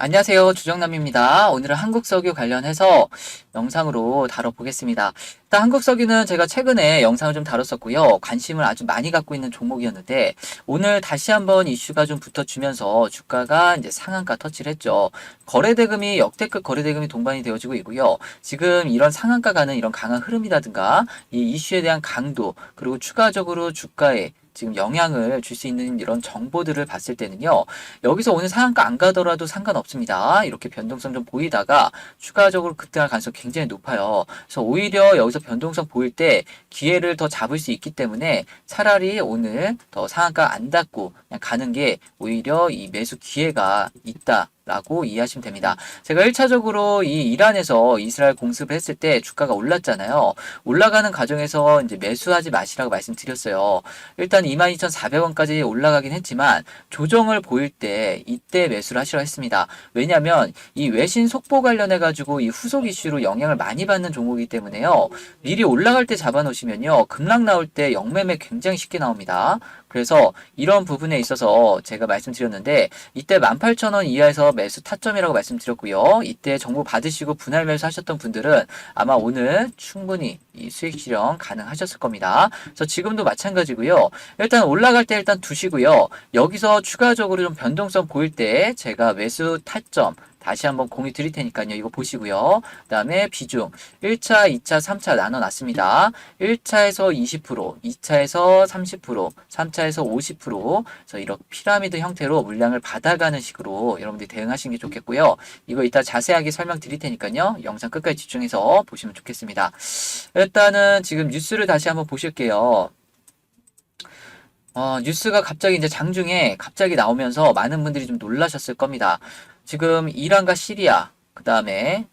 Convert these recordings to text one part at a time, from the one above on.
안녕하세요. 주정남입니다. 오늘은 한국석유 관련해서 영상으로 다뤄보겠습니다. 일단 한국석유는 제가 최근에 영상을 좀 다뤘었고요. 관심을 아주 많이 갖고 있는 종목이었는데 오늘 다시 한번 이슈가 좀 붙어주면서 주가가 이제 상한가 터치를 했죠. 거래대금이 역대급 거래대금이 동반이 되어지고 있고요. 지금 이런 상한가 가는 이런 강한 흐름이라든가 이 이슈에 대한 강도 그리고 추가적으로 주가에 지금 영향을 줄 수 있는 이런 정보들을 봤을 때는요. 여기서 오늘 상한가 안 가더라도 상관없습니다. 이렇게 변동성 좀 보이다가 추가적으로 급등할 가능성이 굉장히 높아요. 그래서 오히려 여기서 변동성 보일 때 기회를 더 잡을 수 있기 때문에 차라리 오늘 더 상한가 안 닫고 그냥 가는 게 오히려 이 매수 기회가 있다. 라고 이해하시면 됩니다. 제가 1차적으로 이 이란에서 이스라엘 공습을 했을 때 주가가 올랐잖아요. 올라가는 과정에서 이제 매수하지 마시라고 말씀드렸어요. 일단 22,400원까지 올라가긴 했지만 조정을 보일 때 이때 매수를 하시라고 했습니다. 왜냐하면 이 외신 속보 관련해 가지고 이 후속 이슈로 영향을 많이 받는 종목이기 때문에요. 미리 올라갈 때 잡아놓으시면요. 급락 나올 때 영매매 굉장히 쉽게 나옵니다. 그래서 이런 부분에 있어서 제가 말씀드렸는데 이때 18,000원 이하에서 매수 타점이라고 말씀드렸고요. 이때 정보 받으시고 분할 매수 하셨던 분들은 아마 오늘 충분히 이 수익 실현 가능하셨을 겁니다. 그래서 지금도 마찬가지고요. 일단 올라갈 때 일단 두시고요. 여기서 추가적으로 좀 변동성 보일 때 제가 매수 타점 다시 한번 공유 드릴 테니까요. 이거 보시고요. 그 다음에 비중 1차, 2차, 3차 나눠놨습니다. 1차에서 20%, 2차에서 30%, 3차에서 50%. 그래서 이렇게 피라미드 형태로 물량을 받아가는 식으로 여러분들이 대응하시는 게 좋겠고요. 이거 이따 자세하게 설명드릴 테니까요. 영상 끝까지 집중해서 보시면 좋겠습니다. 일단은 지금 뉴스를 다시 한번 보실게요. 뉴스가 갑자기 이제 장중에 갑자기 나오면서 많은 분들이 좀 놀라셨을 겁니다. 지금 이란과 시리아, 그 다음에,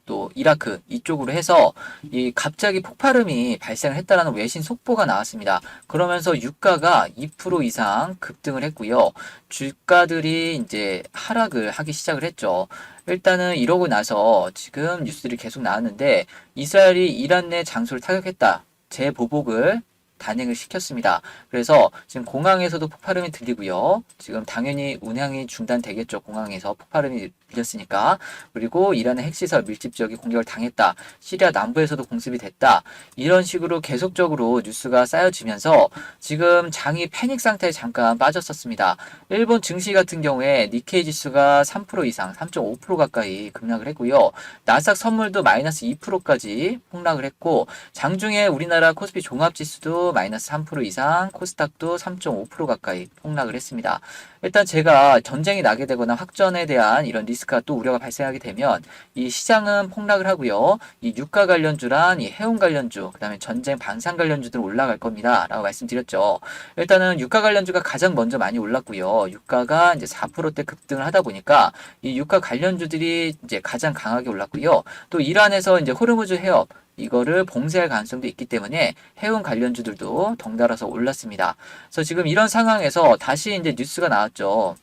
또 이라크 이쪽으로 해서 이 갑자기 폭발음이 발생을 했다라는 외신 속보가 나왔습니다. 그러면서 유가가 2% 이상 급등을 했고요. 주가들이 이제 하락을 하기 시작을 했죠. 일단은 이러고 나서 지금 뉴스들이 계속 나왔는데 이스라엘이 이란 내 장소를 타격했다. 재보복을 단행을 시켰습니다. 그래서 지금 공항에서도 폭발음이 들리고요. 지금 당연히 운항이 중단되겠죠. 공항에서 폭발음이 들렸으니까. 그리고 이란의 핵시설 밀집 지역이 공격을 당했다. 시리아 남부에서도 공습이 됐다. 이런 식으로 계속적으로 뉴스가 쌓여지면서 지금 장이 패닉 상태에 잠깐 빠졌었습니다. 일본 증시 같은 경우에 니케이 지수가 3% 이상, 3.5% 가까이 급락을 했고요. 나스닥 선물도 마이너스 2%까지 폭락을 했고 장중에 우리나라 코스피 종합지수도 마이너스 3% 이상, 코스닥도 3.5% 가까이 폭락을 했습니다. 일단 제가 전쟁이 나게 되거나 확전에 대한 이런 리스크가 또 우려가 발생하게 되면 이 시장은 폭락을 하고요. 이 유가 관련주랑 이 해운 관련주, 그다음에 전쟁 방산 관련주들 올라갈 겁니다. 라고 말씀드렸죠. 일단은 유가 관련주가 가장 먼저 많이 올랐고요. 유가가 이제 4%대 급등을 하다 보니까 이 유가 관련주들이 이제 가장 강하게 올랐고요. 또 이란에서 이제 호르무즈 해협 이거를 봉쇄할 가능성도 있기 때문에 해운 관련주들도 덩달아서 올랐습니다. 그래서 지금 이런 상황에서 다시 이제 뉴스가 나왔죠.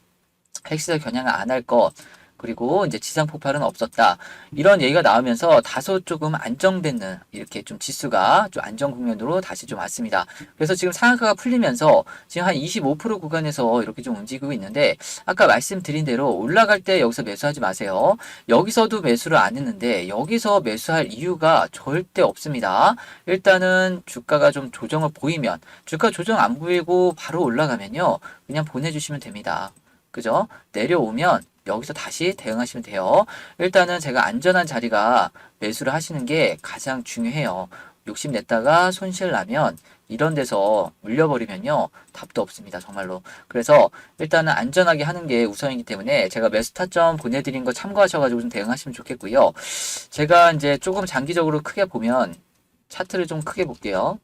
핵시설 겨냥을 안 할 것. 그리고 이제 지상 폭발은 없었다. 이런 얘기가 나오면서 다소 조금 안정되는 이렇게 좀 지수가 좀 안정 국면으로 다시 좀 왔습니다. 그래서 지금 상한가가 풀리면서 지금 한 25% 구간에서 이렇게 좀 움직이고 있는데 아까 말씀드린 대로 올라갈 때 여기서 매수하지 마세요. 여기서도 매수를 안 했는데 여기서 매수할 이유가 절대 없습니다. 일단은 주가가 좀 조정을 보이면 주가 조정 안 보이고 바로 올라가면요. 그냥 보내주시면 됩니다. 그죠? 내려오면 여기서 다시 대응하시면 돼요. 일단은 제가 안전한 자리가 매수를 하시는 게 가장 중요해요. 욕심냈다가 손실 나면 이런 데서 물려버리면요. 답도 없습니다. 정말로. 그래서 일단은 안전하게 하는 게 우선이기 때문에 제가 매수 타점 보내드린 거 참고하셔가지고 좀 대응하시면 좋겠고요. 제가 이제 조금 장기적으로 크게 보면 차트를 좀 크게 볼게요.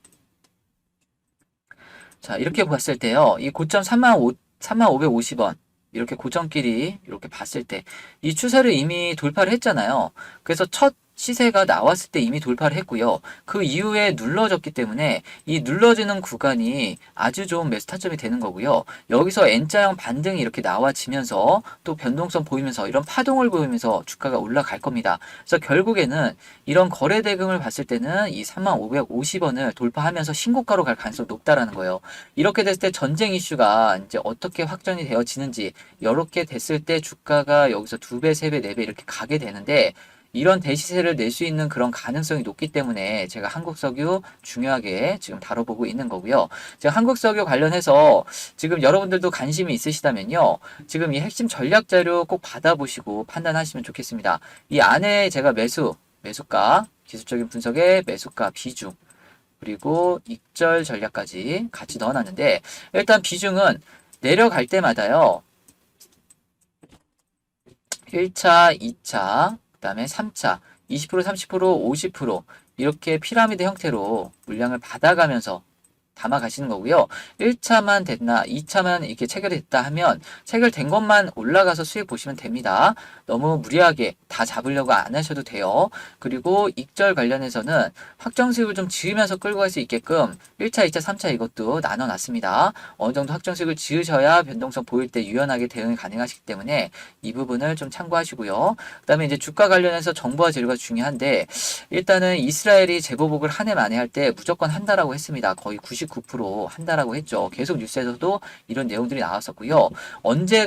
자, 이렇게 봤을 때요. 이 고점 3550원. 이렇게 고점끼리 이렇게 봤을 때 이 추세를 이미 돌파를 했잖아요. 그래서 첫 시세가 나왔을 때 이미 돌파를 했고요. 그 이후에 눌러졌기 때문에 이 눌러지는 구간이 아주 좋은 매수 타점이 되는 거고요. 여기서 N자형 반등이 이렇게 나와지면서 또 변동성 보이면서 이런 파동을 보이면서 주가가 올라갈 겁니다. 그래서 결국에는 이런 거래 대금을 봤을 때는 이 3550원을 돌파하면서 신고가로 갈 가능성이 높다라는 거예요. 이렇게 됐을 때 전쟁 이슈가 이제 어떻게 확정이 되어지는지 이렇게 됐을 때 주가가 여기서 2배, 3배, 4배 이렇게 가게 되는데 이런 대시세를 낼 수 있는 그런 가능성이 높기 때문에 제가 한국석유 중요하게 지금 다뤄보고 있는 거고요. 제가 한국석유 관련해서 지금 여러분들도 관심이 있으시다면요. 지금 이 핵심 전략 자료 꼭 받아보시고 판단하시면 좋겠습니다. 이 안에 제가 매수가, 기술적인 분석에 매수가 비중, 그리고 익절 전략까지 같이 넣어놨는데 일단 비중은 내려갈 때마다요. 1차, 2차, 그 다음에 3차, 20%, 30%, 50% 이렇게 피라미드 형태로 물량을 받아가면서 담아가시는 거고요. 1차만 됐나 2차만 이렇게 체결됐다 하면 체결된 것만 올라가서 수익 보시면 됩니다. 너무 무리하게 다 잡으려고 안 하셔도 돼요. 그리고 익절 관련해서는 확정 수익을 좀 지으면서 끌고 갈 수 있게끔 1차, 2차, 3차 이것도 나눠놨습니다. 어느 정도 확정 수익을 지으셔야 변동성 보일 때 유연하게 대응이 가능하시기 때문에 이 부분을 좀 참고하시고요. 그 다음에 이제 주가 관련해서 정보와 재료가 중요한데 일단은 이스라엘이 재보복을 한 해 만에 할 때 무조건 한다라고 했습니다. 거의 99% 한다라고 했죠. 계속 뉴스에서도 이런 내용들이 나왔었고요. 언제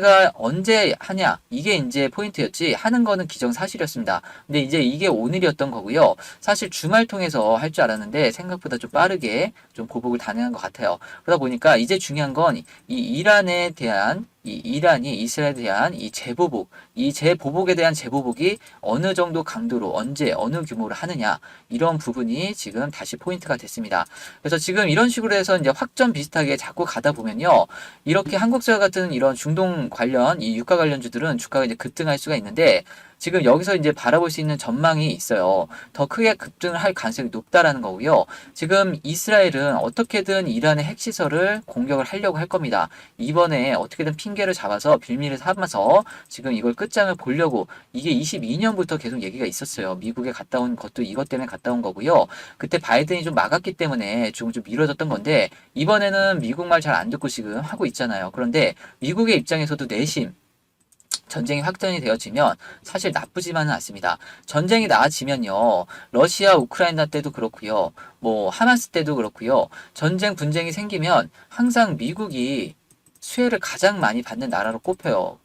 하냐? 이게 이제 포인트였지. 하는 거는 기정사실이었습니다. 근데 이제 이게 오늘이었던 거고요. 사실 주말 통해서 할 줄 알았는데 생각보다 좀 빠르게 좀 보복을 단행한 것 같아요. 그러다 보니까 이제 중요한 건 이 이란에 대한 이 이란이 이스라엘에 대한 이 재보복, 이 재보복에 대한 재보복이 어느 정도 강도로 언제 어느 규모로 하느냐 이런 부분이 지금 다시 포인트가 됐습니다. 그래서 지금 이런 식으로 해서 이제 확전 비슷하게 자꾸 가다 보면요, 이렇게 한국사 같은 이런 중동 관련 이 유가 관련주들은 주가가 이제 급등할 수가 있는데 지금 여기서 이제 바라볼 수 있는 전망이 있어요. 더 크게 급등을 할 가능성이 높다라는 거고요. 지금 이스라엘은 어떻게든 이란의 핵시설을 공격을 하려고 할 겁니다. 이번에 어떻게든 핑계를 잡아서 빌미를 삼아서 지금 이걸 끝장을 보려고 이게 22년부터 계속 얘기가 있었어요. 미국에 갔다 온 것도 이것 때문에 갔다 온 거고요. 그때 바이든이 좀 막았기 때문에 좀 미뤄졌던 건데 이번에는 미국 말 잘 안 듣고 지금 하고 있잖아요. 그런데 미국의 입장에서도 내심 전쟁이 확전이 되어지면 사실 나쁘지만은 않습니다. 전쟁이 나아지면요. 러시아, 우크라이나 때도 그렇고요. 뭐 하마스 때도 그렇고요. 전쟁 분쟁이 생기면 항상 미국이 수혜를 가장 많이 받는 나라로 꼽혀요.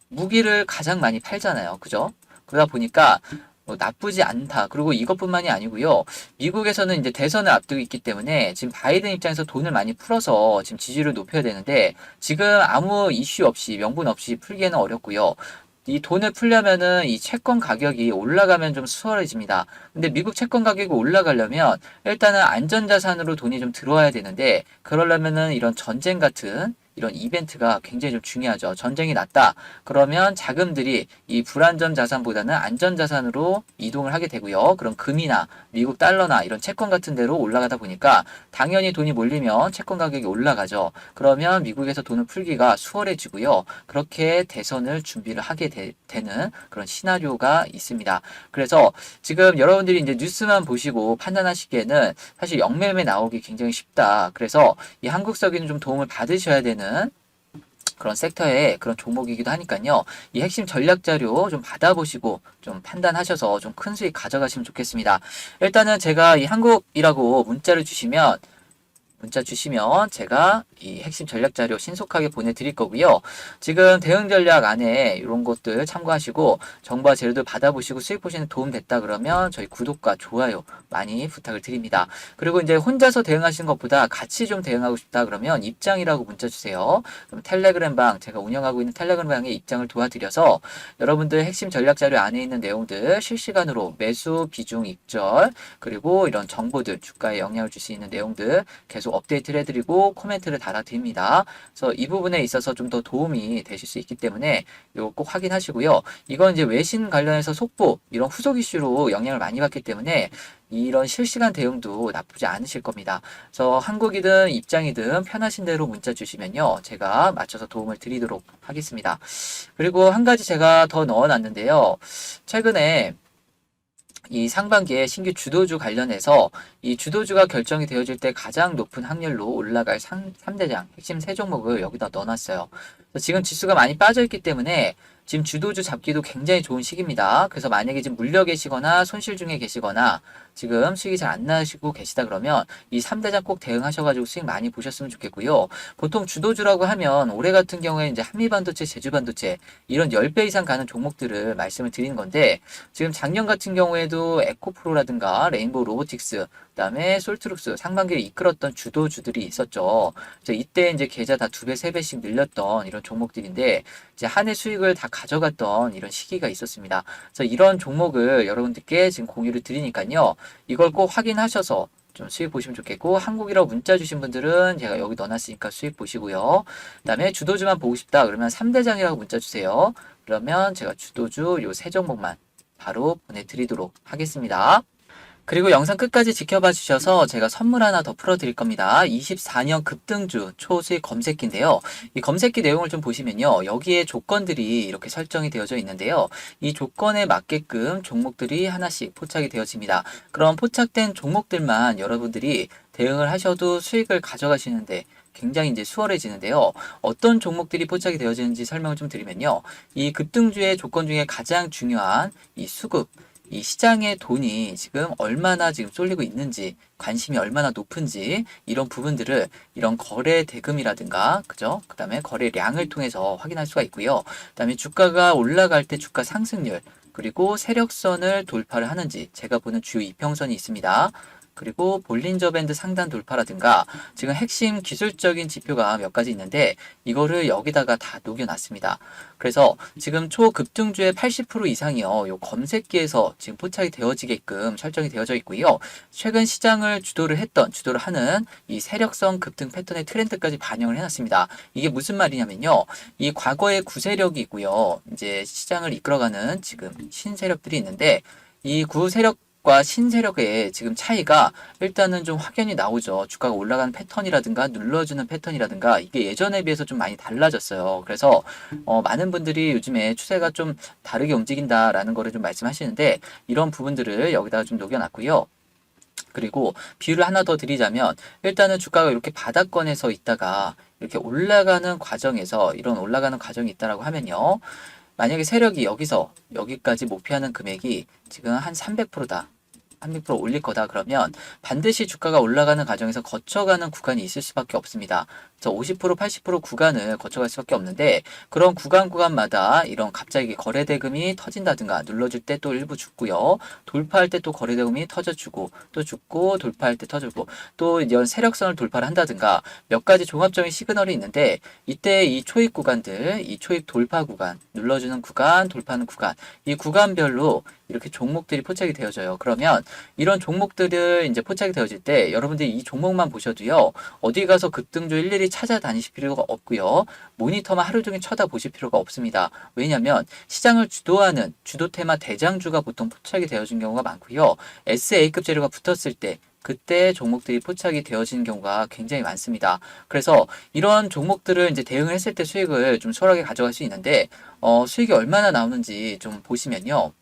무기를 가장 많이 팔잖아요. 그죠? 그러다 보니까 나쁘지 않다. 그리고 이것뿐만이 아니고요. 미국에서는 이제 대선을 앞두고 있기 때문에 지금 바이든 입장에서 돈을 많이 풀어서 지금 지지율을 높여야 되는데 지금 아무 이슈 없이 명분 없이 풀기에는 어렵고요. 이 돈을 풀려면은 이 채권 가격이 올라가면 좀 수월해집니다. 근데 미국 채권 가격이 올라가려면 일단은 안전자산으로 돈이 좀 들어와야 되는데 그러려면은 이런 전쟁 같은 이런 이벤트가 굉장히 좀 중요하죠. 전쟁이 났다. 그러면 자금들이 이 불안전 자산보다는 안전 자산으로 이동을 하게 되고요. 그럼 금이나 미국 달러나 이런 채권 같은 데로 올라가다 보니까 당연히 돈이 몰리면 채권 가격이 올라가죠. 그러면 미국에서 돈을 풀기가 수월해지고요. 그렇게 대선을 준비를 하게 되는 그런 시나리오가 있습니다. 그래서 지금 여러분들이 이제 뉴스만 보시고 판단하시기에는 사실 영매매 나오기 굉장히 쉽다. 그래서 이 한국석유는 좀 도움을 받으셔야 되는 그런 섹터의 그런 종목이기도 하니까요. 이 핵심 전략 자료 좀 받아보시고 좀 판단하셔서 좀 큰 수익 가져가시면 좋겠습니다. 일단은 제가 이 한국이라고 문자 주시면 제가 이 핵심 전략 자료 신속하게 보내드릴 거고요. 지금 대응 전략 안에 이런 것들 참고하시고 정보와 재료들 받아보시고 수익 보시는 도움 됐다 그러면 저희 구독과 좋아요 많이 부탁을 드립니다. 그리고 이제 혼자서 대응하시는 것보다 같이 좀 대응하고 싶다 그러면 입장이라고 문자 주세요. 그럼 텔레그램 방 제가 운영하고 있는 텔레그램 방에 입장을 도와드려서 여러분들 핵심 전략 자료 안에 있는 내용들 실시간으로 매수, 비중, 익절 그리고 이런 정보들 주가에 영향을 줄 수 있는 내용들 계속 업데이트를 해드리고 코멘트를 달아드립니다. 그래서 이 부분에 있어서 좀 더 도움이 되실 수 있기 때문에 이거 꼭 확인하시고요. 이건 이제 외신 관련해서 속보 이런 후속 이슈로 영향을 많이 받기 때문에 이런 실시간 대응도 나쁘지 않으실 겁니다. 그래서 한국이든 입장이든 편하신 대로 문자 주시면요. 제가 맞춰서 도움을 드리도록 하겠습니다. 그리고 한 가지 제가 더 넣어놨는데요. 최근에 이 상반기에 신규 주도주 관련해서 이 주도주가 결정이 되어질 때 가장 높은 확률로 올라갈 3대장 핵심 세 종목을 여기다 넣어놨어요. 지금 지수가 많이 빠져있기 때문에 지금 주도주 잡기도 굉장히 좋은 시기입니다. 그래서 만약에 지금 물려 계시거나 손실 중에 계시거나 지금 수익이 잘 안 나시고 계시다 그러면 이 3대장 꼭 대응하셔가지고 수익 많이 보셨으면 좋겠고요. 보통 주도주라고 하면 올해 같은 경우에 이제 한미반도체, 제주반도체 이런 10배 이상 가는 종목들을 말씀을 드리는 건데 지금 작년 같은 경우에도 에코프로라든가 레인보우 로보틱스 그다음에 솔트룩스 상반기를 이끌었던 주도주들이 있었죠. 이때 이제 계좌 다 2배, 3배씩 늘렸던 이런 종목들인데 이제 한 해 수익을 다 가져갔던 이런 시기가 있었습니다. 그래서 이런 종목을 여러분들께 지금 공유를 드리니까요. 이걸 꼭 확인하셔서 좀 수익 보시면 좋겠고 한국이라고 문자 주신 분들은 제가 여기 넣어놨으니까 수익 보시고요. 그다음에 주도주만 보고 싶다 그러면 3대장이라고 문자 주세요. 그러면 제가 주도주 요 세 종목만 바로 보내드리도록 하겠습니다. 그리고 영상 끝까지 지켜봐 주셔서 제가 선물 하나 더 풀어드릴 겁니다. 24년 급등주 초수익 검색기인데요. 이 검색기 내용을 좀 보시면요. 여기에 조건들이 이렇게 설정이 되어져 있는데요. 이 조건에 맞게끔 종목들이 하나씩 포착이 되어집니다. 그럼 포착된 종목들만 여러분들이 대응을 하셔도 수익을 가져가시는데 굉장히 이제 수월해지는데요. 어떤 종목들이 포착이 되어지는지 설명을 좀 드리면요. 이 급등주의 조건 중에 가장 중요한 이 수급, 이 시장의 돈이 지금 얼마나 지금 쏠리고 있는지, 관심이 얼마나 높은지, 이런 부분들을 이런 거래 대금이라든가, 그죠? 그 다음에 거래량을 통해서 확인할 수가 있고요. 그 다음에 주가가 올라갈 때 주가 상승률, 그리고 세력선을 돌파를 하는지, 제가 보는 주요 이평선이 있습니다. 그리고 볼린저 밴드 상단 돌파라든가 지금 핵심 기술적인 지표가 몇 가지 있는데 이거를 여기다가 다 녹여놨습니다. 그래서 지금 초급등주의 80% 이상이요. 요 검색기에서 지금 포착이 되어지게끔 설정이 되어져 있고요. 최근 시장을 주도를 하는 이 세력성 급등 패턴의 트렌드까지 반영을 해놨습니다. 이게 무슨 말이냐면요. 이 과거의 구세력이 있고요. 이제 시장을 이끌어가는 지금 신세력들이 있는데 이 구세력 과 신세력의 지금 차이가 일단은 좀 확연히 나오죠. 주가가 올라가는 패턴이라든가 눌러주는 패턴이라든가 이게 예전에 비해서 좀 많이 달라졌어요. 그래서 많은 분들이 요즘에 추세가 좀 다르게 움직인다라는 거를 좀 말씀하시는데 이런 부분들을 여기다가 좀 녹여놨고요. 그리고 비유를 하나 더 드리자면 일단은 주가가 이렇게 바닥권에서 있다가 이렇게 올라가는 과정에서 이런 올라가는 과정이 있다라고 하면요. 만약에 세력이 여기서 여기까지 목표하는 금액이 지금 한 300%다. 300% 올릴 거다 그러면 반드시 주가가 올라가는 과정에서 거쳐가는 구간이 있을 수밖에 없습니다. 그래서 50% 80% 구간을 거쳐갈 수밖에 없는데 그런 구간마다 이런 갑자기 거래대금이 터진다든가 눌러줄 때 또 일부 죽고요. 돌파할 때 또 거래대금이 터져주고 또 죽고 돌파할 때 터지고 또 이런 세력선을 돌파를 한다든가 몇 가지 종합적인 시그널이 있는데 이때 이 초입 구간들, 이 초입 돌파 구간, 눌러주는 구간, 돌파하는 구간 이 구간별로 이렇게 종목들이 포착이 되어져요. 그러면 이런 종목들을 이제 포착이 되어질 때 여러분들이 이 종목만 보셔도요. 어디 가서 급등주 일일이 찾아다니실 필요가 없고요. 모니터만 하루 종일 쳐다보실 필요가 없습니다. 왜냐하면 시장을 주도하는 주도 테마 대장주가 보통 포착이 되어진 경우가 많고요. SA급 재료가 붙었을 때 그때 종목들이 포착이 되어지는 경우가 굉장히 많습니다. 그래서 이런 종목들을 이제 대응을 했을 때 수익을 좀 수월하게 가져갈 수 있는데 수익이 얼마나 나오는지 좀 보시면요.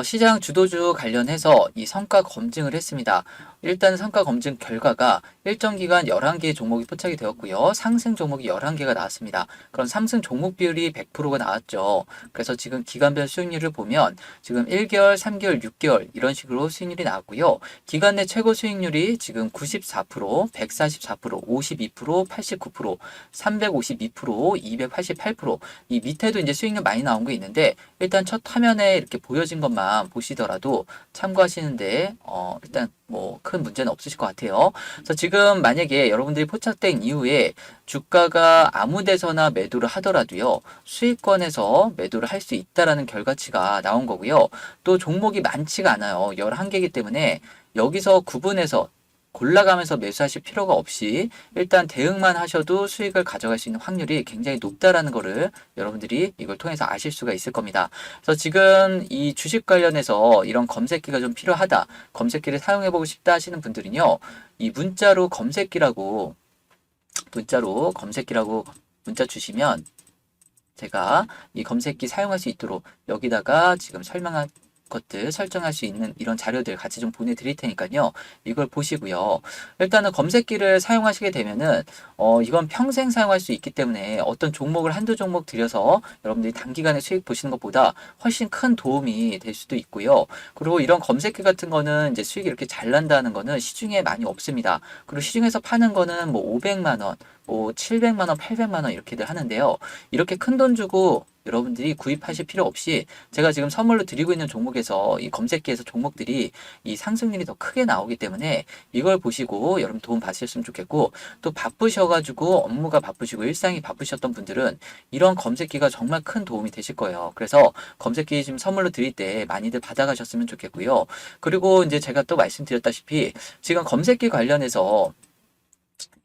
시장 주도주 관련해서 이 성과 검증을 했습니다. 일단 성과 검증 결과가 일정 기간 11개의 종목이 포착이 되었고요. 상승 종목이 11개가 나왔습니다. 그럼 상승 종목 비율이 100%가 나왔죠. 그래서 지금 기간별 수익률을 보면 지금 1개월, 3개월, 6개월 이런 식으로 수익률이 나왔고요. 기간 내 최고 수익률이 지금 94%, 144%, 52%, 89%, 352%, 288%이 밑에도 이제 수익률 많이 나온 게 있는데 일단 첫 화면에 이렇게 보여진 것만 보시더라도 참고하시는데 일단 뭐 큰 문제는 없으실 것 같아요. 그래서 지금 만약에 여러분들이 포착된 이후에 주가가 아무 데서나 매도를 하더라도요. 수익권에서 매도를 할 수 있다라는 결과치가 나온 거고요. 또 종목이 많지가 않아요. 11개이기 때문에 여기서 구분해서 골라가면서 매수하실 필요가 없이 일단 대응만 하셔도 수익을 가져갈 수 있는 확률이 굉장히 높다라는 거를 여러분들이 이걸 통해서 아실 수가 있을 겁니다. 그래서 지금 이 주식 관련해서 이런 검색기가 좀 필요하다. 검색기를 사용해보고 싶다 하시는 분들은요. 이 문자로 검색기라고 문자 주시면 제가 이 검색기 사용할 수 있도록 여기다가 지금 설명한 것들 설정할 수 있는 이런 자료들 같이 좀 보내드릴 테니까요. 이걸 보시고요. 일단은 검색기를 사용하시게 되면은 이건 평생 사용할 수 있기 때문에 어떤 종목을 한두 종목 들여서 여러분들이 단기간에 수익 보시는 것보다 훨씬 큰 도움이 될 수도 있고요. 그리고 이런 검색기 같은 거는 이제 수익이 이렇게 잘 난다는 거는 시중에 많이 없습니다. 그리고 시중에서 파는 거는 뭐 500만 원, 뭐 700만 원, 800만 원 이렇게들 하는데요. 이렇게 큰 돈 주고 여러분들이 구입하실 필요 없이 제가 지금 선물로 드리고 있는 종목에서 이 검색기에서 종목들이 이 상승률이 더 크게 나오기 때문에 이걸 보시고 여러분 도움 받으셨으면 좋겠고, 또 바쁘셔가지고 업무가 바쁘시고 일상이 바쁘셨던 분들은 이런 검색기가 정말 큰 도움이 되실 거예요. 그래서 검색기 지금 선물로 드릴 때 많이들 받아가셨으면 좋겠고요. 그리고 이제 제가 또 말씀드렸다시피 지금 검색기 관련해서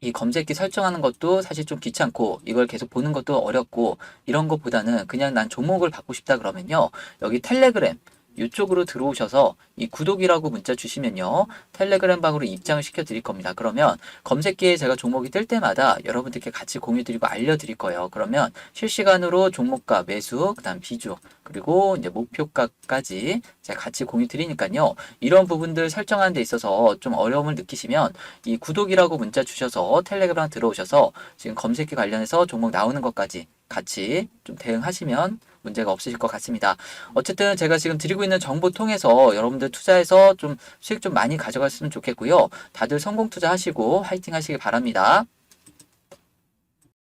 이 검색기 설정하는 것도 사실 좀 귀찮고 이걸 계속 보는 것도 어렵고 이런 것보다는 그냥 난 종목을 받고 싶다 그러면요. 여기 텔레그램 이쪽으로 들어오셔서 이 구독이라고 문자 주시면요. 텔레그램 방으로 입장을 시켜 드릴 겁니다. 그러면 검색기에 제가 종목이 뜰 때마다 여러분들께 같이 공유 드리고 알려 드릴 거예요. 그러면 실시간으로 종목가 매수, 그다음 비중, 그리고 이제 목표가까지 제가 같이 공유 드리니까요. 이런 부분들 설정하는 데 있어서 좀 어려움을 느끼시면 이 구독이라고 문자 주셔서 텔레그램 들어오셔서 지금 검색기 관련해서 종목 나오는 것까지 같이 좀 대응하시면 문제가 없으실 것 같습니다. 어쨌든 제가 지금 드리고 있는 정보 통해서 여러분들 투자해서 좀 수익 좀 많이 가져갔으면 좋겠고요. 다들 성공 투자하시고 화이팅 하시길 바랍니다.